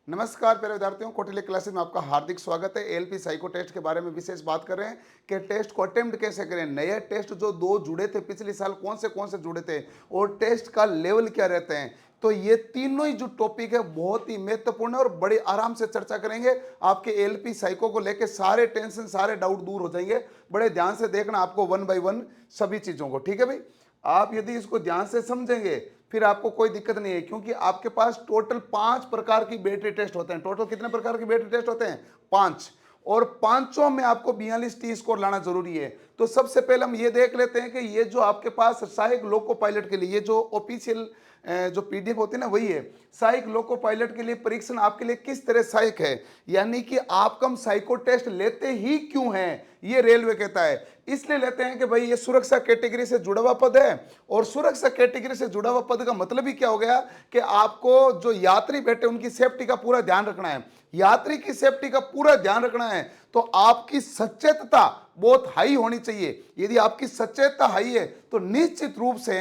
नमस्कार प्यारे विद्यार्थियों, कौटिल्य क्लासेस में आपका हार्दिक स्वागत है। एएलपी साइको टेस्ट के बारे में विशेष बात कर रहे हैं कि टेस्ट को अटेम्प्ट कैसे करें। नए टेस्ट जो दो जुड़े थे पिछले साल कौन से जुड़े थे और टेस्ट का लेवल क्या रहते हैं, तो ये तीनों ही जो टॉपिक है बहुत ही महत्वपूर्ण है और बड़े आराम से चर्चा करेंगे। आपके एएलपी साइको को लेकर सारे टेंशन सारे डाउट दूर हो जाएंगे। बड़े ध्यान से देखना आपको वन बाय वन सभी चीजों को, ठीक है भाई। आप यदि इसको ध्यान से समझेंगे फिर आपको कोई दिक्कत नहीं है, क्योंकि आपके पास टोटल 5 प्रकार की बैटरी टेस्ट होते हैं। टोटल कितने प्रकार की बैटरी टेस्ट होते हैं? 5। और पांचों में आपको 42 टी स्कोर लाना जरूरी है। तो सबसे पहले हम ये देख लेते हैं कि ये जो आपके पास सहायक लोको पायलट के लिए ये जो ऑफिशियल जो पीडीएफ होती है ना वही है। सहायक लोको पायलट के लिए परीक्षण आपके लिए किस तरह सहायक है, यानी कि आप कम साइको टेस्ट लेते ही क्यों हैं, ये रेलवे कहता है। इसलिए लेते हैं कि भाई ये सुरक्षा कैटेगरी से जुड़ा हुआ पद है, और सुरक्षा कैटेगरी से जुड़ा हुआ पद का मतलब ही क्या हो गया कि आपको जो यात्री बैठे उनकी सेफ्टी का पूरा ध्यान रखना है। यात्री की सेफ्टी का पूरा ध्यान रखना है तो आपकी सचेतता बहुत हाई होनी चाहिए। यदि आपकी सचेतता हाई है तो निश्चित रूप से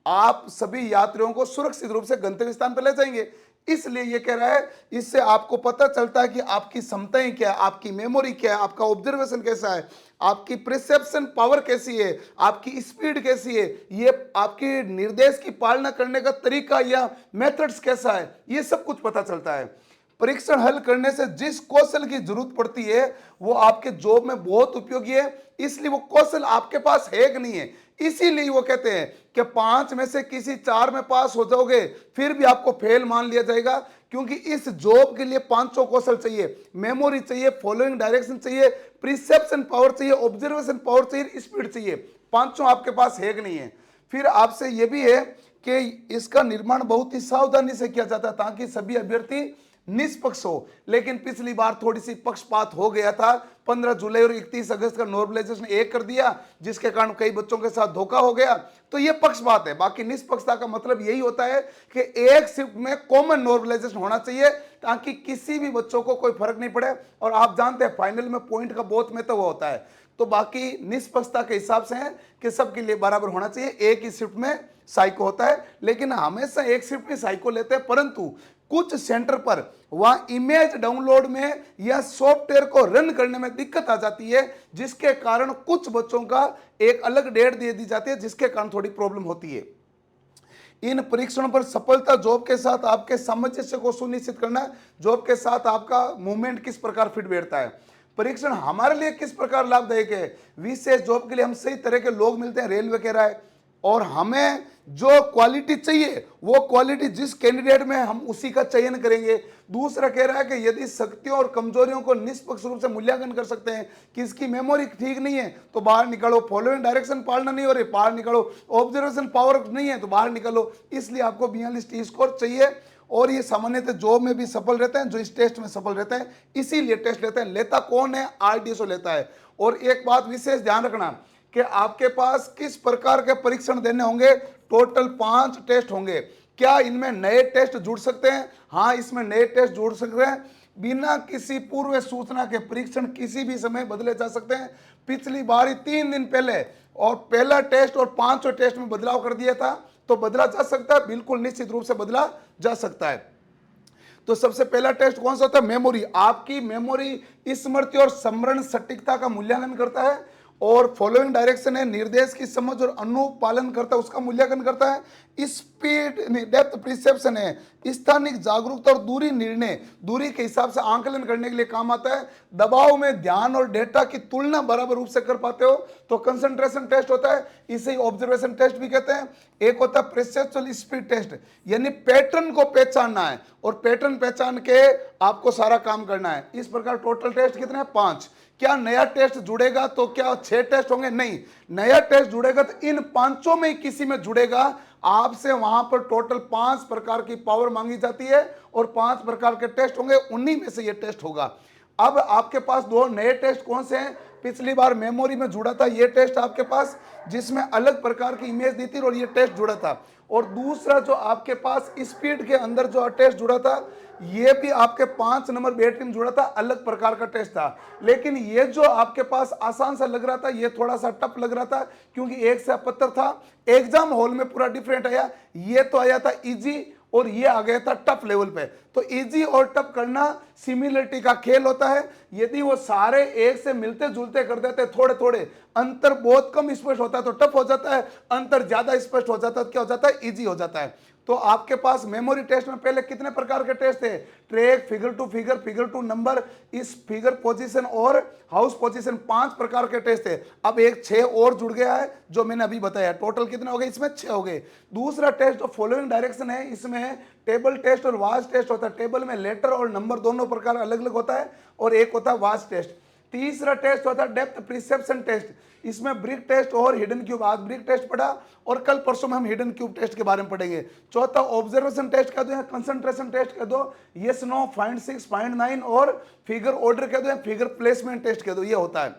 आप सभी यात्रियों को सुरक्षित रूप से गंतव्य स्थान पर ले जाएंगे। इसलिए ये कह रहा है, इससे आपको पता चलता है कि आपकी क्षमताएं क्या है, आपकी मेमोरी क्या है, आपका ऑब्जर्वेशन कैसा है, आपकी प्रिसेप्शन पावर कैसी है, आपकी स्पीड कैसी है, ये आपके निर्देश की पालना करने का तरीका या मेथड्स कैसा है, ये सब कुछ पता चलता है। परीक्षण हल करने से जिस कौशल की जरूरत पड़ती है वो आपके जॉब में बहुत उपयोगी है, इसलिए वो कौशल आपके पास है कि नहीं है। इसीलिए वो कहते हैं कि 5 में से किसी 4 में पास हो जाओगे फिर भी आपको फेल मान लिया जाएगा, क्योंकि इस जॉब के लिए पांचों कौशल चाहिए। मेमोरी चाहिए, फॉलोइंग डायरेक्शन चाहिए, प्रिसेप्शन पावर चाहिए, ऑब्जर्वेशन पावर चाहिए, स्पीड चाहिए। पांचों आपके पास है कि नहीं है। फिर आपसे यह भी है कि इसका निर्माण बहुत ही सावधानी से किया जाता है ताकि सभी अभ्यर्थी निष्पक्ष हो। लेकिन पिछली बार थोड़ी सी पक्षपात हो गया था। 15 जुलाई और 31 अगस्त का नॉर्मलाइजेशन एक कर दिया, जिसके कारण कई बच्चों के साथ धोखा हो गया। तो ये पक्षपात है। बाकी निष्पक्षता का मतलब यही होता है कि एक शिफ्ट में कॉमन नॉर्मलाइजेशन होना चाहिए ताकि किसी भी बच्चों को कोई फर्क नहीं पड़े। और आप जानते हैं फाइनल में पॉइंट का बहुत महत्व होता है। तो बाकी निष्पक्षता के हिसाब से है कि सबके लिए बराबर होना चाहिए। एक ही शिफ्ट में साइको होता है, लेकिन हमेशा एक शिफ्ट में साइको लेते हैं, परंतु कुछ सेंटर पर वहां इमेज डाउनलोड में या सॉफ्टवेयर को रन करने में दिक्कत आ जाती है, जिसके कारण कुछ बच्चों का एक अलग डेट दे दी जाती है, जिसके कारण थोड़ी प्रॉब्लम होती है। इन परीक्षणों पर सफलता जॉब के साथ आपके सामंजस्य को सुनिश्चित करना, जॉब के साथ आपका मूवमेंट किस प्रकार फिट बैठता है। परीक्षण हमारे लिए किस प्रकार लाभदायक है। विशेष जॉब के लिए हम सही तरह के लोग मिलते हैं, रेलवे कह रहा है, और हमें जो क्वालिटी चाहिए वो क्वालिटी जिस कैंडिडेट में हम उसी का चयन करेंगे। दूसरा कह रहा है कि यदि शक्तियों और कमजोरियों को निष्पक्ष रूप से मूल्यांकन कर सकते हैं, किसकी मेमोरी ठीक नहीं है तो बाहर निकालो, फॉलोइंग डायरेक्शन पालना नहीं हो रही बाहर निकालो, ऑब्जर्वेशन पावर नहीं है तो बाहर निकालो। इसलिए आपको 42 टी स्कोर चाहिए, और ये सामान्यतः जॉब में भी सफल रहते हैं जो इस टेस्ट में सफल रहते हैं, इसीलिए टेस्ट लेते हैं। लेता कौन है? आरडीएसओ लेता है। और एक बात विशेष ध्यान रखना कि आपके पास किस प्रकार के परीक्षण देने होंगे। टोटल 5 टेस्ट होंगे। क्या इनमें नए टेस्ट जुड़ सकते हैं? हाँ, इसमें नए टेस्ट जुड़ सकते हैं। बिना किसी पूर्व सूचना के परीक्षण किसी भी समय बदले जा सकते हैं। पिछली बार ही 3 दिन पहले और पहला टेस्ट और 5 टेस्ट में बदलाव कर दिया था, तो बदला जा सकता है, बिल्कुल निश्चित रूप से बदला जा सकता है। तो सबसे पहला टेस्ट कौन सा होता है? मेमोरी। आपकी मेमोरी स्मृति और स्मरण सटीकता का मूल्यांकन करता है। और फॉलोइंग डायरेक्शन है, निर्देश की समझ और अनुपालन करता है, उसका मूल्यांकन करता है। स्पीड डेप्थ प्रिसेप्शन है, स्थानिक जागरूकता और दूरी निर्णय, दूरी के हिसाब से आंकलन करने के लिए काम आता है। दबाव में ध्यान और डेटा की तुलना बराबर रूप से कर पाते हो तो कंसंट्रेशन टेस्ट होता है, इसे ऑब्जर्वेशन टेस्ट भी कहते हैं। एक होता है प्रिसेप्चुअल स्पीड टेस्ट, यानी पैटर्न को पहचानना है और पैटर्न पहचान के आपको सारा काम करना है। इस प्रकार टोटल टेस्ट कितने हैं? 5। क्या नया टेस्ट जुड़ेगा तो क्या 6 टेस्ट होंगे? नहीं, नया टेस्ट जुड़ेगा तो इन 5 में किसी में जुड़ेगा। आपसे वहां पर टोटल 5 प्रकार की पावर मांगी जाती है और 5 प्रकार के टेस्ट होंगे, उन्हीं में से ये टेस्ट होगा। अब आपके पास 2 नए टेस्ट कौन से हैं? पिछली बार मेमोरी में जुड़ा था ये टेस्ट आपके पास, जिसमें अलग प्रकार की इमेज दी थी और ये टेस्ट जुड़ा था। और दूसरा जो आपके पास स्पीड के अंदर जो टेस्ट जुड़ा था, ये भी आपके 5 नंबर बैटरी में जुड़ा था, अलग प्रकार का टेस्ट था। लेकिन ये जो आपके पास आसान सा लग रहा था, ये थोड़ा सा टफ लग रहा था, क्योंकि एक से पत्थर था। एग्जाम हॉल में पूरा डिफरेंट आया, ये तो आया था इजी और ये आ गया था टफ लेवल पे। तो इजी और टफ करना सिमिलरिटी का खेल होता है। यदि वो सारे एक से मिलते जुलते कर देते थोड़े थोड़े, अंतर बहुत कम स्पष्ट होता है तो टफ हो जाता है, अंतर ज्यादा स्पष्ट हो जाता है तो क्या हो जाता है, इजी हो जाता है। तो आपके पास मेमोरी टेस्ट में पहले कितने प्रकार के टेस्ट थे, ट्रैक, फिगर टू नंबर, इस फिगर पोजीशन और हाउस पोजीशन, 5 प्रकार के टेस्ट थे। अब एक 6 और जुड़ गया है जो मैंने अभी बताया। टोटल कितने हो गए, इसमें 6 हो गए। दूसरा टेस्ट जो फॉलोइंग डायरेक्शन है, इसमें टेबल टेस्ट और वाच टेस्ट होता है। टेबल में लेटर और नंबर दोनों प्रकार अलग अलग होता है, और एक होता है वाच टेस्ट। तीसरा टेस्ट होता है डेप्थ परसेप्शन टेस्ट, इसमें ब्रिक टेस्ट और हिडन क्यूब। आज ब्रिक टेस्ट पढ़ा और कल परसों में हम हिडन क्यूब टेस्ट के बारे में पढ़ेंगे। चौथा ऑब्जर्वेशन टेस्ट कह दो या कंसंट्रेशन टेस्ट कह दो, यस नो, फाइंड 6, फाइंड 9 और फिगर ऑर्डर कह दो या फिगर प्लेसमेंट टेस्ट कह दो, ये होता है।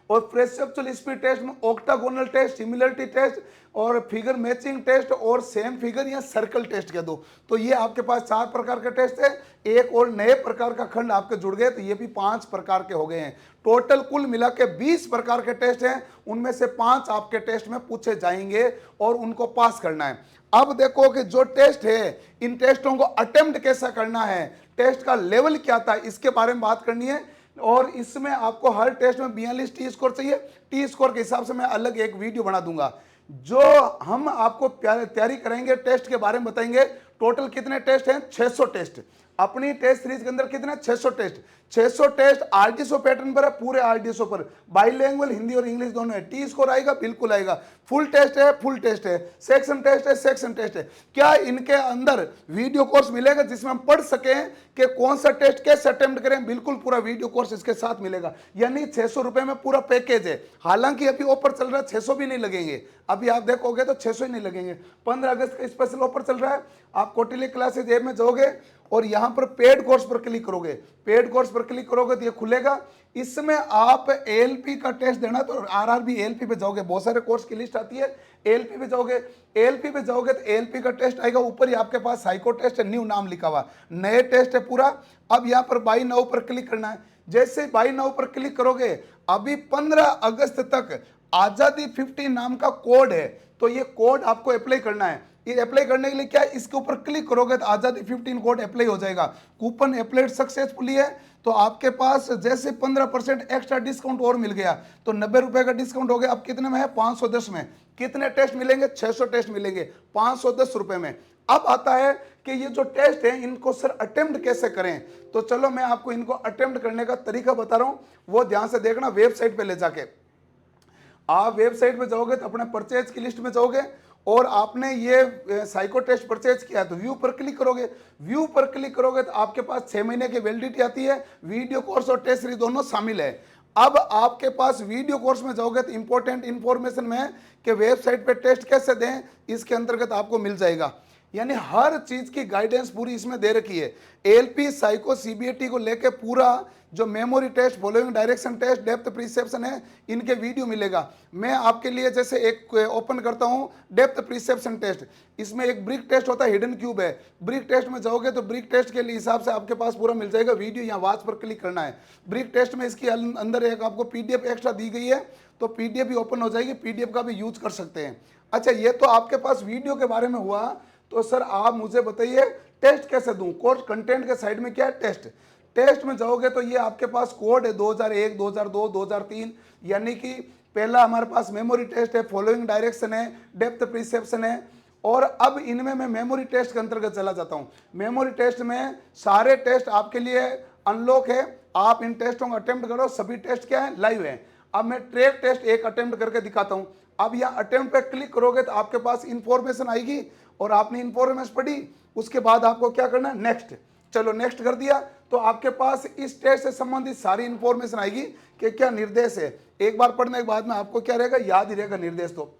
और परसेप्चुअल स्पीड टेस्ट में ऑक्टागोनल टेस्ट, सिमिलरिटी टेस्ट और फिगर मैचिंग टेस्ट और सेम फिगर या सर्कल टेस्ट कह दो। तो ये आपके पास 4 प्रकार के टेस्ट है। एक और नए प्रकार का खंड आपके जुड़ गए तो ये भी 5 प्रकार के हो गए हैं। टोटल कुल मिला के 20 प्रकार के टेस्ट हैं, उनमें से 5 आपके टेस्ट में पूछे जाएंगे और उनको पास करना है। अब देखो कि जो टेस्ट है, इन टेस्टों को अटेम्प्ट कैसा करना है, टेस्ट का लेवल क्या था, इसके बारे में बात करनी है। और इसमें आपको हर टेस्ट में 42 टी स्कोर चाहिए। टी स्कोर के हिसाब से मैं अलग एक वीडियो बना दूंगा। जो हम आपको तैयारी करेंगे टेस्ट के बारे में बताएंगे। टोटल कितने टेस्ट हैं, 600 टेस्ट। अपनी टेस्ट सीरीज के अंदर कितने, 600 टेस्ट। 600 टेस्ट आरडीएसओ पैटर्न पर है, पूरे आरडीएसओ पर, बाइलिंगुअल हिंदी और इंग्लिश दोनों है। टी स्कोर आएगा, बिल्कुल आएगा। फुल टेस्ट है, फुल टेस्ट है। सेक्शन टेस्ट है, सेक्शन टेस्ट है। क्या इनके अंदर वीडियो कोर्स मिलेगा जिसमें हम पढ़ सकें कि कौन सा टेस्ट कैसे अटेम्प्ट करें, बिल्कुल पूरा वीडियो कोर्स इसके साथ मिलेगा। यानी 600 रुपए में पूरा पैकेज है। हालांकि अभी ऑफर चल रहा है, 600 भी नहीं लगेंगे। अभी आप देखोगे तो 600 ही नहीं लगेंगे। 15 अगस्त का स्पेशल ऑफर चल रहा है। आप कौटिल्य क्लासेज ऐप में जाओगे और यहां पर पेड कोर्स पर क्लिक करोगे, पेड कोर्स पर क्लिक करोगे तो ये खुलेगा। इसमें आप एएलपी का टेस्ट देना तो आरआरबी एएलपी पे जाओगे, बहुत सारे कोर्स की लिस्ट आती है। एएलपी पे जाओगे, एएलपी पे जाओगे तो एएलपी का टेस्ट आएगा। ऊपर ही आपके पास साइको टेस्ट है, न्यू नाम लिखा हुआ, नए टेस्ट है पूरा। अब यहां पर बाई नाउ पर क्लिक करना है। जैसे बाई नाउ पर क्लिक करोगे, अभी 15 अगस्त तक आजादी 15 नाम का कोड है, तो ये कोड आपको अप्लाई करना है। ये अप्लाई करने के लिए क्या है, इसके ऊपर क्लिक करोगे तो आजादी 15 कोड अप्लाई हो जाएगा। कूपन अप्लाइड सक्सेसफुली है, तो आपके पास जैसे 15% एक्स्ट्रा डिस्काउंट और मिल गया, तो 90 रुपए का डिस्काउंट हो गया। अब कितने में है, 510 में। कितने टेस्ट मिलेंगे, 600 टेस्ट मिलेंगे 510 रुपए में। अब आता है कि ये जो टेस्ट है इनको सर अटेम्प्ट कैसे करें। तो चलो मैं आपको इनको अटेम्प्ट करने का तरीका बता रहा हूं, वो ध्यान से देखना। वेबसाइट पे ले जाके, आप वेबसाइट पे जाओगे तो अपने परचेज की लिस्ट में जाओगे और आपने ये साइको टेस्ट परचेज किया तो व्यू पर क्लिक करोगे। व्यू पर क्लिक करोगे तो आपके पास 6 महीने की वैलिडिटी आती है। वीडियो कोर्स और टेस्ट सीरीज दोनों शामिल है। अब आपके पास वीडियो कोर्स में जाओगे तो इंपॉर्टेंट इंफॉर्मेशन में कि वेबसाइट पे टेस्ट कैसे दें, इसके अंतर्गत आपको मिल जाएगा। यानी हर चीज की गाइडेंस पूरी इसमें दे रखी है। एएलपी, साइको, सीबीएटी को लेके पूरा जो memory test, following direction test, depth perception है, इनके वीडियो मिलेगा। मैं आपके लिए जैसे एक ओपन करता हूं, डेप्थ परसेप्शन टेस्ट। इसमें एक ब्रिक टेस्ट होता है, हिडन क्यूब है। ब्रिक टेस्ट में जाओगे तो ब्रिक टेस्ट के लिए हिसाब से आपके पास पूरा मिल जाएगा वीडियो। यहाँ वॉच पर क्लिक करना है। ब्रिक टेस्ट में इसकी अंदर एक आपको पीडीएफ एक्स्ट्रा दी गई है, तो पीडीएफ भी ओपन हो जाएगी, पीडीएफ का भी यूज कर सकते हैं। अच्छा, ये तो आपके पास वीडियो के बारे में हुआ। तो सर आप मुझे बताइए टेस्ट कैसे दूं। कोर्स कंटेंट के साइड में क्या है, टेस्ट। टेस्ट में जाओगे तो ये आपके पास कोड है 2001, 2002, 2003। यानी कि पहला हमारे पास मेमोरी टेस्ट है, फॉलोइंग डायरेक्शन है, डेप्थ परसेप्शन है। और अब इनमें मैं मेमोरी टेस्ट के अंतर्गत चला जाता हूं। मेमोरी टेस्ट में सारे टेस्ट आपके लिए अनलॉक है। आप इन टेस्टों को अटेम्प्ट करो। सभी टेस्ट क्या है, लाइव है। अब मैं ट्रैक टेस्ट एक अटेम्प्ट करके दिखाता हूं। अब यहाँ अटेम्प्ट पे क्लिक करोगे तो आपके पास इंफॉर्मेशन आएगी और आपने इंफॉर्मेशन पढ़ी। उसके बाद आपको क्या करना है, नेक्स्ट। चलो नेक्स्ट कर दिया तो आपके पास इस टेस्ट से संबंधित सारी इंफॉर्मेशन आएगी कि क्या निर्देश है। एक बार पढ़ने के बाद में आपको क्या रहेगा, याद ही रहेगा निर्देश। तो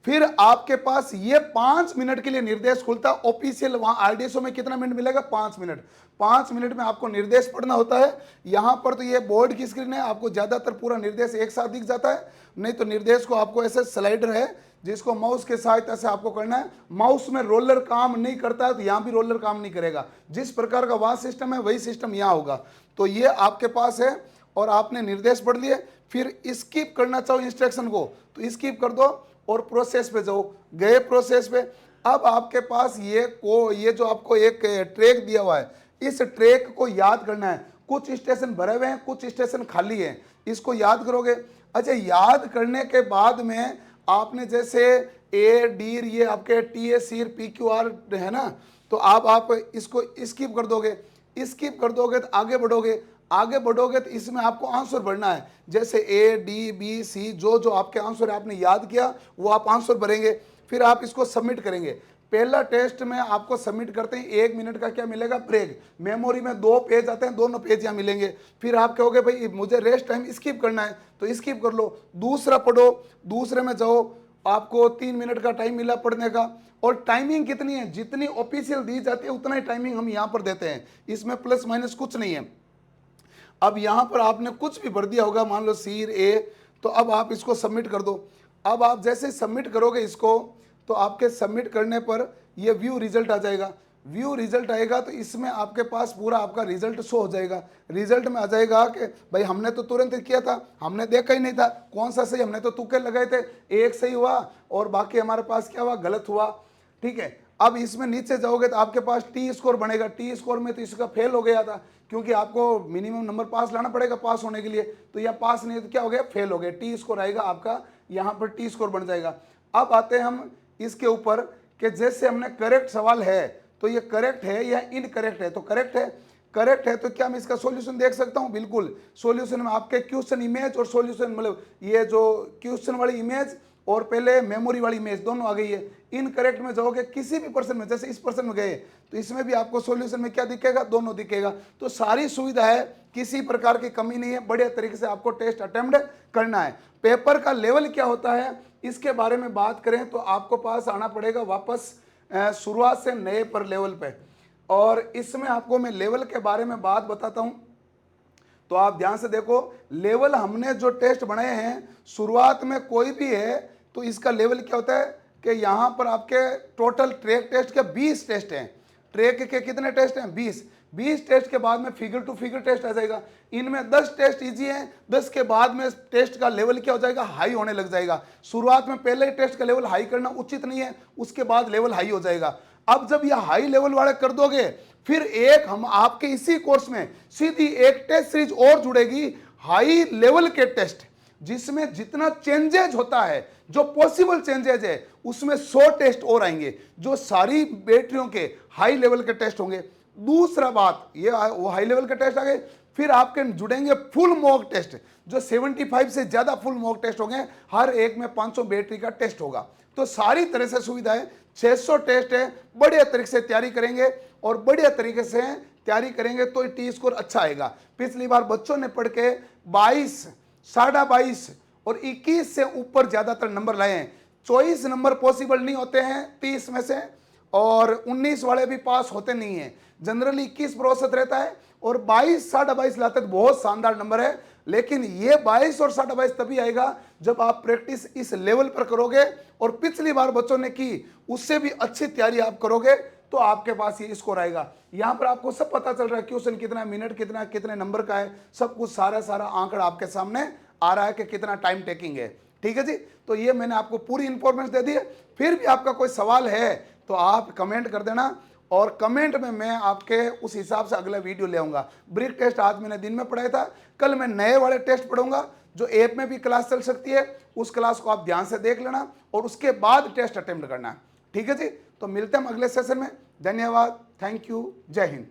फिर आपके पास ये 5 मिनट के लिए निर्देश खुलता है ऑफिशियल। वहां आरडीएसओ में कितना मिनट मिलेगा, 5 मिनट। 5 मिनट में आपको निर्देश पढ़ना होता है। यहां पर तो ये बोर्ड की स्क्रीन है, आपको ज्यादातर पूरा निर्देश एक साथ दिख जाता है। नहीं तो निर्देश को आपको ऐसे स्लाइडर है जिसको माउस के सहायता से आपको करना है। माउस में रोलर काम नहीं करता है तो यहां भी रोलर काम नहीं करेगा। जिस प्रकार का वहां सिस्टम है वही सिस्टम यहां होगा। तो ये आपके पास है और आपने निर्देश पढ़ लिए। फिर स्किप करना चाहो इंस्ट्रक्शन को तो स्किप कर दो और प्रोसेस पे जाओ। गए प्रोसेस पे, अब आपके पास ये जो आपको एक ट्रैक दिया हुआ है, इस ट्रैक को याद करना है। कुछ स्टेशन भरे हुए हैं, कुछ स्टेशन खाली हैं, इसको याद करोगे। अच्छा, याद करने के बाद में आपने जैसे ए डी ये आपके T A C P Q R है ना, तो आप इसको स्किप कर दोगे। स्किप कर दोगे तो आगे बढ़ोगे तो इसमें आपको आंसर भरना है। जैसे ए डी बी सी जो जो आपके आंसर आपने याद किया वो आप आंसर भरेंगे, फिर आप इसको सबमिट करेंगे। पहला टेस्ट में आपको सबमिट करते ही 1 मिनट का क्या मिलेगा, ब्रेक। मेमोरी में 2 पेज आते हैं, दोनों पेज यहाँ मिलेंगे। फिर आप कहोगे भाई मुझे रेस्ट टाइम स्किप करना है, तो स्किप कर लो, दूसरा पढ़ो, दूसरे में जाओ, आपको 3 मिनट का टाइम मिला पढ़ने का। और टाइमिंग कितनी है, जितनी ऑफिशियल दी जाती है उतना ही टाइमिंग हम यहाँ पर देते हैं, इसमें प्लस माइनस कुछ नहीं है। अब यहाँ पर आपने कुछ भी भर दिया होगा, मान लो सीर ए, तो अब आप इसको सबमिट कर दो। अब आप जैसे सबमिट करोगे इसको, तो आपके सबमिट करने पर ये व्यू रिजल्ट आ जाएगा। व्यू रिजल्ट आएगा तो इसमें आपके पास पूरा आपका रिजल्ट शो हो जाएगा। रिजल्ट में आ जाएगा कि भाई हमने तो तुरंत किया था, हमने देखा ही नहीं था कौन सा सही, हमने तो तुक्के लगाए थे, एक सही हुआ और बाकी हमारे पास क्या हुआ, गलत हुआ। ठीक है, अब इसमें नीचे जाओगे तो आपके पास टी स्कोर बनेगा। टी स्कोर में तो इसका फेल हो गया था, क्योंकि आपको मिनिमम नंबर पास लाना पड़ेगा पास होने के लिए, तो यह पास नहीं है तो क्या हो गया, फेल हो गया। टी स्कोर आएगा आपका, यहाँ पर टी स्कोर बन जाएगा। अब आते हैं हम इसके ऊपर कि जैसे हमने करेक्ट सवाल है तो ये करेक्ट है या इनकरेक्ट है, तो करेक्ट है। करेक्ट है तो क्या मैं इसका सॉल्यूशन देख सकता हूं, बिल्कुल। सॉल्यूशन में आपके क्वेश्चन इमेज और सॉल्यूशन मतलब ये जो क्वेश्चन वाली इमेज और पहले मेमोरी वाली इमेज दोनों आ गई है। इनकरेक्ट में जाओगे किसी भी पर्सन में, जैसे इस पर्सन में गए तो इसमें भी आपको सॉल्यूशन में क्या दिखेगा, दोनों दिखेगा। तो सारी सुविधा है, किसी प्रकार की कमी नहीं है, बढ़िया तरीके से आपको टेस्ट अटेम्प्ट करना है। पेपर का लेवल क्या होता है इसके बारे में बात करें तो आपको पास आना पड़ेगा वापस शुरुआत से नए पर लेवल पे, और इसमें आपको मैं लेवल के बारे में बात बताता हूं। तो आप ध्यान से देखो, लेवल हमने जो टेस्ट बनाए हैं शुरुआत में कोई भी है तो इसका लेवल क्या होता है कि यहाँ पर आपके टोटल ट्रैक टेस्ट के 20 टेस्ट हैं। ट्रैक के कितने टेस्ट हैं, 20 टेस्ट के बाद में फिगर टू फिगर टेस्ट आ जाएगा। इनमें 10 टेस्ट इजी हैं, 10 के बाद में टेस्ट का लेवल क्या हो जाएगा, हाई होने लग जाएगा। शुरुआत में पहले ही टेस्ट का लेवल हाई करना उचित नहीं है, उसके बाद लेवल हाई हो जाएगा। अब जब यह हाई लेवल वाले कर दोगे, फिर एक हम आपके इसी कोर्स में सीधी एक टेस्ट सीरीज और जुड़ेगी, हाई लेवल के टेस्ट, जिसमें जितना चेंजेज होता है, जो पॉसिबल चेंजेज है, उसमें 100 टेस्ट और आएंगे, जो सारी बैटरियों के हाई लेवल के टेस्ट होंगे। दूसरा बात, ये वो हाई लेवल के टेस्ट आ गए, फिर आपके जुड़ेंगे फुल मॉक टेस्ट, जो 75 से ज्यादा फुल मॉक टेस्ट होंगे, हर एक में 500 बैटरी का टेस्ट होगा। तो सारी तरह से सुविधा है, 600 टेस्ट है। बढ़िया तरीके से तैयारी करेंगे और बढ़िया तरीके से तैयारी करेंगे तो टी स्कोर अच्छा आएगा। पिछली बार बच्चों ने पढ़ के 22, 22.5 और 21 से ऊपर ज्यादातर नंबर लाए हैं। 24 नंबर पॉसिबल नहीं होते हैं 30 में से, और 19 वाले भी पास होते नहीं हैं। जनरली 21 पर औसत रहता है, और 22, 22.5 लाते तो बहुत शानदार नंबर है। लेकिन ये 22 और 22.5 तभी आएगा जब आप प्रैक्टिस इस लेवल पर करोगे, और पिछली बार बच्चों ने की उससे भी अच्छी तैयारी आप करोगे तो आपके पास ये स्कोर आएगा। यहाँ पर आपको सब पता चल रहा है, क्वेश्चन कितना, मिनट कितना, कितने नंबर का है, सब कुछ सारा आंकड़ा आपके सामने आ रहा है कि कितना टाइम टेकिंग है। ठीक है जी, तो ये मैंने आपको पूरी इंफॉर्मेशन दे दी है। फिर भी आपका कोई सवाल है तो आप कमेंट कर देना, और कमेंट में मैं आपके उस हिसाब से अगला वीडियो ले आऊंगा। ब्रिक टेस्ट आज मैंने दिन में पढ़ाया था, कल मैं नए वाले टेस्ट पढ़ूंगा जो ऐप में भी क्लास चल सकती है। उस क्लास को आप ध्यान से देख लेना और उसके बाद टेस्ट अटेम्प्ट करना। ठीक है जी, तो मिलते हैं हम अगले सेशन में। धन्यवाद, थैंक यू, जय हिंद।